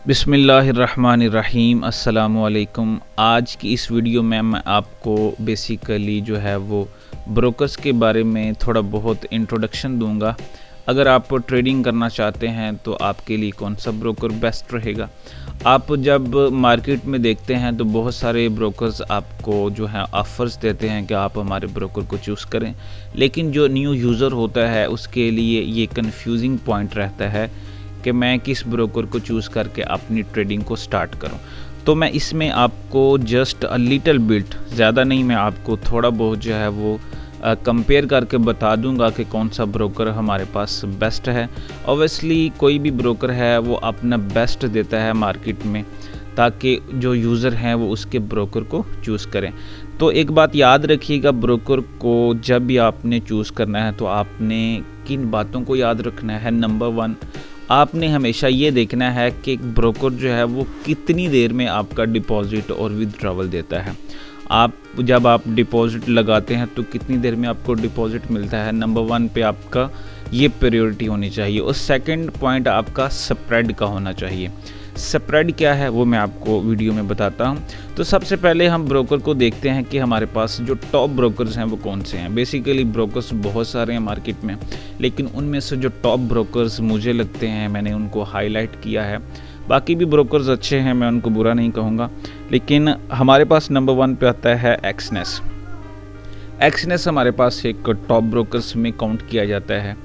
बिस्मिल्लाहिर्रहमानिर्रहीम अस्सलामुअलैकुम। आज की इस वीडियो में मैं आपको बेसिकली जो है वो ब्रोकर्स के बारे में थोड़ा बहुत इंट्रोडक्शन दूंगा। अगर आप ट्रेडिंग करना चाहते हैं तो आपके लिए कौन सा ब्रोकर बेस्ट रहेगा। आप जब मार्केट में देखते हैं तो बहुत सारे ब्रोकर्स आपको जो है ऑफ़र्स देते हैं कि आप हमारे ब्रोकर को चूज़ करें, लेकिन जो न्यू यूज़र होता है उसके लिए ये कन्फ्यूजिंग पॉइंट रहता है कि मैं किस ब्रोकर को चूज़ करके अपनी ट्रेडिंग को स्टार्ट करूं। तो मैं इसमें आपको जस्ट अ लिटिल बिट, ज़्यादा नहीं, मैं आपको थोड़ा बहुत जो है वो कंपेयर करके बता दूंगा कि कौन सा ब्रोकर हमारे पास बेस्ट है। ऑब्वियसली कोई भी ब्रोकर है वो अपना बेस्ट देता है मार्केट में, ताकि जो यूज़र हैं वो उसके ब्रोकर को चूज़ करें। तो एक बात याद रखिएगा, ब्रोकर को जब भी आपने चूज़ करना है तो आपने किन बातों को याद रखना है। नंबर 1, आपने हमेशा ये देखना है कि ब्रोकर जो है वो कितनी देर में आपका डिपॉजिट और विथड्रॉवल देता है। जब आप डिपॉजिट लगाते हैं तो कितनी देर में आपको डिपॉजिट मिलता है। नंबर 1 पे आपका ये प्रायोरिटी होनी चाहिए। और सेकंड पॉइंट आपका स्प्रेड का होना चाहिए। स्प्रेड क्या है वो मैं आपको वीडियो में बताता हूँ। तो सबसे पहले हम ब्रोकर को देखते हैं कि हमारे पास जो टॉप ब्रोकर्स हैं वो कौन से हैं। बेसिकली ब्रोकर्स बहुत सारे हैं मार्केट में, लेकिन उनमें से जो टॉप ब्रोकर्स मुझे लगते हैं, मैंने उनको हाईलाइट किया है। बाकी भी ब्रोकर्स अच्छे हैं, मैं उनको बुरा नहीं कहूँगा, लेकिन हमारे पास नंबर 1 पे आता है एक्सनेस। एक्सनेस हमारे पास एक टॉप ब्रोकर्स में काउंट किया जाता है।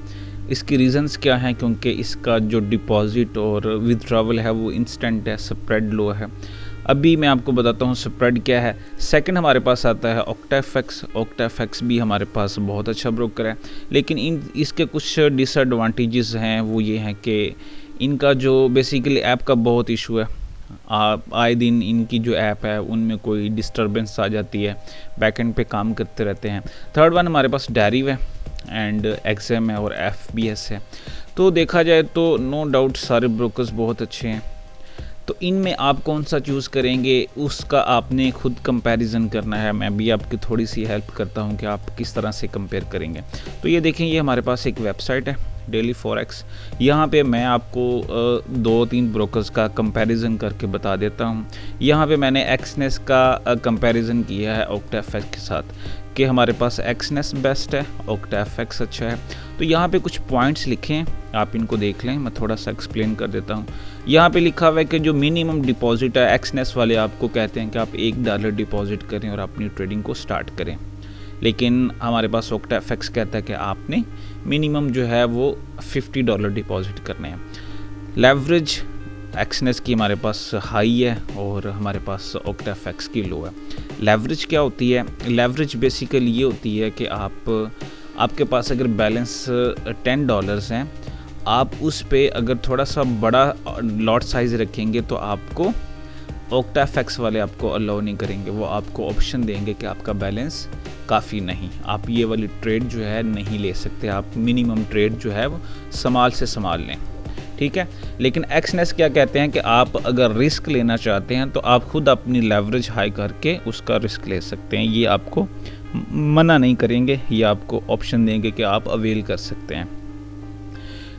इसकी रीज़न्स क्या हैं? क्योंकि इसका जो डिपॉजिट और विथड्रॉवल है वो इंस्टेंट है, स्प्रेड लो है। अभी मैं आपको बताता हूँ स्प्रेड क्या है। सेकंड हमारे पास आता है ऑक्टाफेक्स। ऑक्टाफेक्स भी हमारे पास बहुत अच्छा ब्रोकर है, लेकिन इसके कुछ डिसएडवांटेजेस हैं। वो ये हैं कि इनका जो बेसिकली ऐप का बहुत इशू है। आए दिन इनकी जो ऐप है उनमें कोई डिस्टर्बेंस आ जाती है, बैकएंड पे काम करते रहते हैं। थर्ड वन हमारे पास डेरिव है एंड एक्सएम है और एफबीएस है। तो देखा जाए तो नो डाउट सारे ब्रोकर्स बहुत अच्छे हैं। तो इनमें आप कौन सा चूज़ करेंगे उसका आपने खुद कंपैरिजन करना है। मैं भी आपकी थोड़ी सी हेल्प करता हूं कि आप किस तरह से कंपेयर करेंगे। तो ये देखें, ये हमारे पास एक वेबसाइट है डेली फॉरेक्स। यहाँ पे मैं आपको 2-3 ब्रोकर्स का कंपैरिजन करके बता देता हूँ। यहाँ पे मैंने एक्सनेस का कंपैरिजन किया है ऑक्टाफेक्स के साथ कि हमारे पास एक्सनेस बेस्ट है, ऑक्टाफेक्स अच्छा है। तो यहाँ पे कुछ पॉइंट्स लिखे हैं, आप इनको देख लें। मैं थोड़ा सा एक्सप्लेन कर देता हूँ। यहाँ पे लिखा हुआ है कि जो मिनिमम डिपॉजिट है, एक्सनेस वाले आपको कहते हैं कि आप $1 डिपॉजिट करें और अपनी ट्रेडिंग को स्टार्ट करें, लेकिन हमारे पास ऑक्टाफेक्स कहता है कि आपने मिनिमम जो है वो $50 डिपॉजिट करने हैं। लेवरेज एक्सनेस की हमारे पास हाई है और हमारे पास ऑक्टाफेक्स की लो है। लेवरेज क्या होती है? लेवरेज बेसिकली ये होती है कि आपके पास अगर बैलेंस $10 हैं, आप उस पे अगर थोड़ा सा बड़ा लॉट साइज़ रखेंगे तो आपको ऑक्टाफेक्स वाले आपको अलाउ नहीं करेंगे। वो आपको ऑप्शन देंगे कि आपका बैलेंस काफ़ी नहीं, आप ये वाली ट्रेड जो है नहीं ले सकते, आप मिनिमम ट्रेड जो है वो संभाल लें, ठीक है। लेकिन एक्सनेस क्या कहते हैं कि आप अगर रिस्क लेना चाहते हैं तो आप खुद अपनी लेवरेज हाई करके उसका रिस्क ले सकते हैं। ये आपको मना नहीं करेंगे, ये आपको ऑप्शन देंगे कि आप अवेल कर सकते हैं।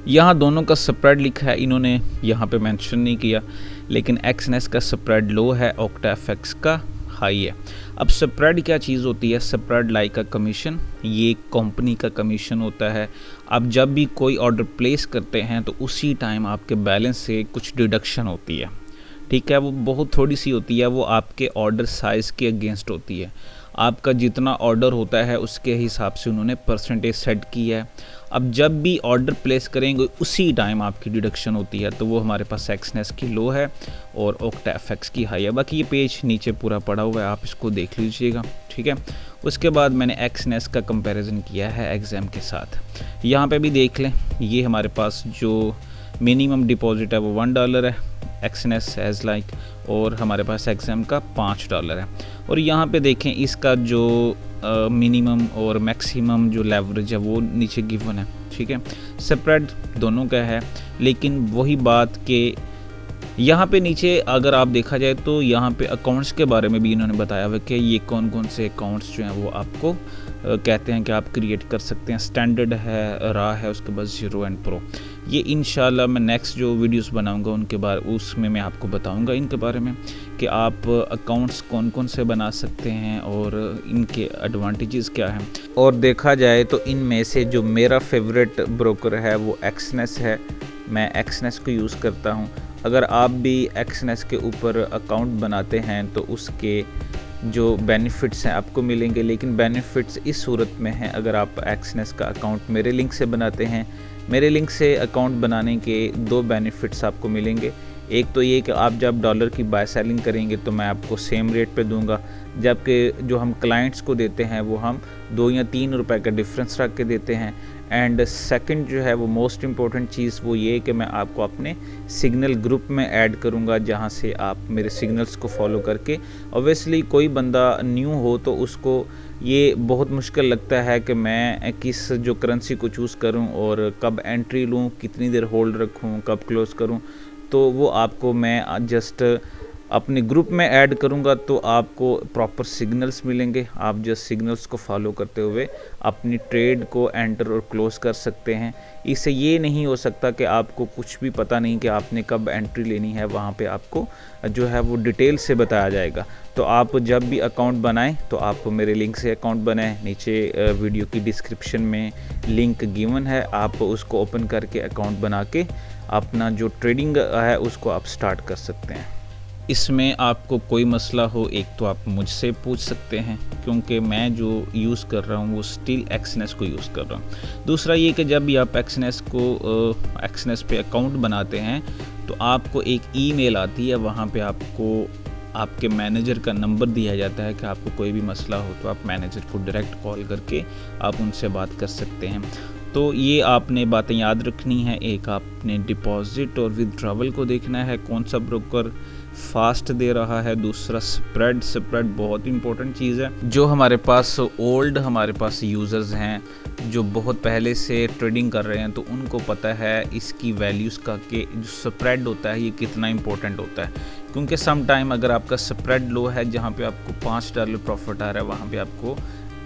यहाँ दोनों का स्प्रेड लिखा है, इन्होंने यहाँ पे मेंशन नहीं किया, लेकिन एक्सनेस का स्प्रेड लो है, ऑक्टाफेक्स का हाई है। अब स्प्रेड क्या चीज़ होती है? स्प्रेड लाइक अ कमीशन, ये कंपनी का कमीशन होता है। आप जब भी कोई ऑर्डर प्लेस करते हैं तो उसी टाइम आपके बैलेंस से कुछ डिडक्शन होती है, ठीक है। वो बहुत थोड़ी सी होती है, वो आपके ऑर्डर साइज़ के अगेंस्ट होती है। आपका जितना ऑर्डर होता है उसके हिसाब से उन्होंने परसेंटेज सेट की है। अब जब भी ऑर्डर प्लेस करेंगे उसी टाइम आपकी डिडक्शन होती है। तो वो हमारे पास एक्सनेस की लो है और ऑक्टाफेक्स की हाई है। बाकी ये पेज नीचे पूरा पड़ा हुआ है, आप इसको देख लीजिएगा, ठीक है। उसके बाद मैंने एक्सनेस का कंपैरिजन किया है एक्सएम के साथ। यहाँ पे भी देख लें, ये हमारे पास जो मिनिमम डिपॉजिट है वो $1 है, एक्सनेस एज लाइक, और हमारे पास एक्सएम का $5 है। और यहाँ पे देखें इसका जो मिनिमम और मैक्सिमम जो लेवरेज है वो नीचे गिवन है, ठीक है। स्प्रेड दोनों का है, लेकिन वही बात कि यहाँ पे नीचे अगर आप देखा जाए तो यहाँ पे अकाउंट्स के बारे में भी इन्होंने बताया हुआ कि ये कौन कौन से अकाउंट्स जो हैं वो आपको कहते हैं कि आप क्रिएट कर सकते हैं। स्टैंडर्ड है, रा है, उसके बाद ज़ीरो एंड प्रो। ये इंशाल्लाह मैं नेक्स्ट जो वीडियोस बनाऊंगा उनके बारे उसमें मैं आपको बताऊंगा इनके बारे में कि आप अकाउंट्स कौन कौन से बना सकते हैं और इनके एडवांटेजेस क्या हैं। और देखा जाए तो इनमें से जो मेरा फेवरेट ब्रोकर है वो एक्सनेस है। मैं एक्सनेस को यूज़ करता हूँ। अगर आप भी एक्सनेस के ऊपर अकाउंट बनाते हैं तो उसके जो बेनिफिट्स हैं आपको मिलेंगे, लेकिन बेनिफिट्स इस सूरत में हैं अगर आप एक्सनेस का अकाउंट मेरे लिंक से बनाते हैं। मेरे लिंक से अकाउंट बनाने के 2 बेनिफिट्स आपको मिलेंगे। एक तो ये कि आप जब डॉलर की बाय सेलिंग करेंगे तो मैं आपको सेम रेट पे दूंगा, जबकि जो हम क्लाइंट्स को देते हैं वो हम 2 या 3 रुपए का डिफरेंस रख के देते हैं। एंड सेकंड जो है वो मोस्ट इम्पॉर्टेंट चीज़ वो ये कि मैं आपको अपने सिग्नल ग्रुप में ऐड करूंगा, जहां से आप मेरे सिग्नल्स को फॉलो करके, ऑब्वियसली कोई बंदा न्यू हो तो उसको ये बहुत मुश्किल लगता है कि मैं किस जो करेंसी को चूज़ करूं और कब एंट्री लूं, कितनी देर होल्ड रखूं, कब क्लोज़ करूं। तो वो आपको मैं जस्ट अपने ग्रुप में ऐड करूंगा तो आपको प्रॉपर सिग्नल्स मिलेंगे। आप जस्ट सिग्नल्स को फॉलो करते हुए अपनी ट्रेड को एंटर और क्लोज़ कर सकते हैं। इससे ये नहीं हो सकता कि आपको कुछ भी पता नहीं कि आपने कब एंट्री लेनी है, वहाँ पे आपको जो है वो डिटेल से बताया जाएगा। तो आप जब भी अकाउंट बनाएं तो आप मेरे लिंक से अकाउंट बनाएं। नीचे वीडियो की डिस्क्रिप्शन में लिंक गिवन है, आप उसको ओपन करके अकाउंट बना के अपना जो ट्रेडिंग है उसको आप स्टार्ट कर सकते हैं। इसमें आपको कोई मसला हो, एक तो आप मुझसे पूछ सकते हैं क्योंकि मैं जो यूज़ कर रहा हूँ वो स्टिल एक्सनेस को यूज़ कर रहा हूँ। दूसरा ये कि जब भी आप एक्सनेस पे अकाउंट बनाते हैं तो आपको एक ईमेल आती है, वहाँ पे आपको आपके मैनेजर का नंबर दिया जाता है कि आपको कोई भी मसला हो तो आप मैनेजर को डायरेक्ट कॉल करके आप उनसे बात कर सकते हैं। तो ये आपने बातें याद रखनी है। एक आपने डिपॉजिट और विथड्रॉवल को देखना है कौन सा ब्रोकर फास्ट दे रहा है। दूसरा स्प्रेड बहुत इंपॉर्टेंट चीज़ है। जो हमारे पास हमारे पास यूज़र्स हैं जो बहुत पहले से ट्रेडिंग कर रहे हैं तो उनको पता है इसकी वैल्यूज़ का कि जो स्प्रेड होता है ये कितना इंपॉर्टेंट होता है। क्योंकि सम टाइम अगर आपका स्प्रेड लो है, जहाँ पे आपको $5 प्रॉफिट आ रहा है, वहाँ पे आपको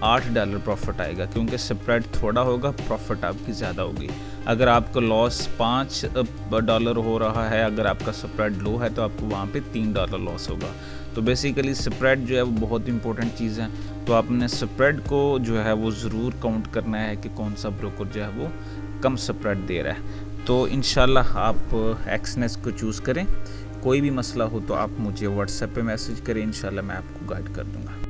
$8 प्रॉफिट आएगा, क्योंकि स्प्रेड थोड़ा होगा, प्रॉफिट आपकी ज़्यादा होगी। अगर आपका लॉस $5 हो रहा है, अगर आपका स्प्रेड लो है तो आपको वहाँ पे $3 लॉस होगा। तो बेसिकली स्प्रेड जो है वो बहुत इंपॉर्टेंट चीज़ है। तो आपने स्प्रेड को जो है वो ज़रूर काउंट करना है कि कौन सा ब्रोकर जो है वो कम स्प्रेड दे रहा है। तो इंशाल्लाह आप एक्सनेस को चूज़ करें। कोई भी मसला हो तो आप मुझे व्हाट्सएप पे मैसेज करें, इंशाल्लाह मैं आपको गाइड कर दूँगा।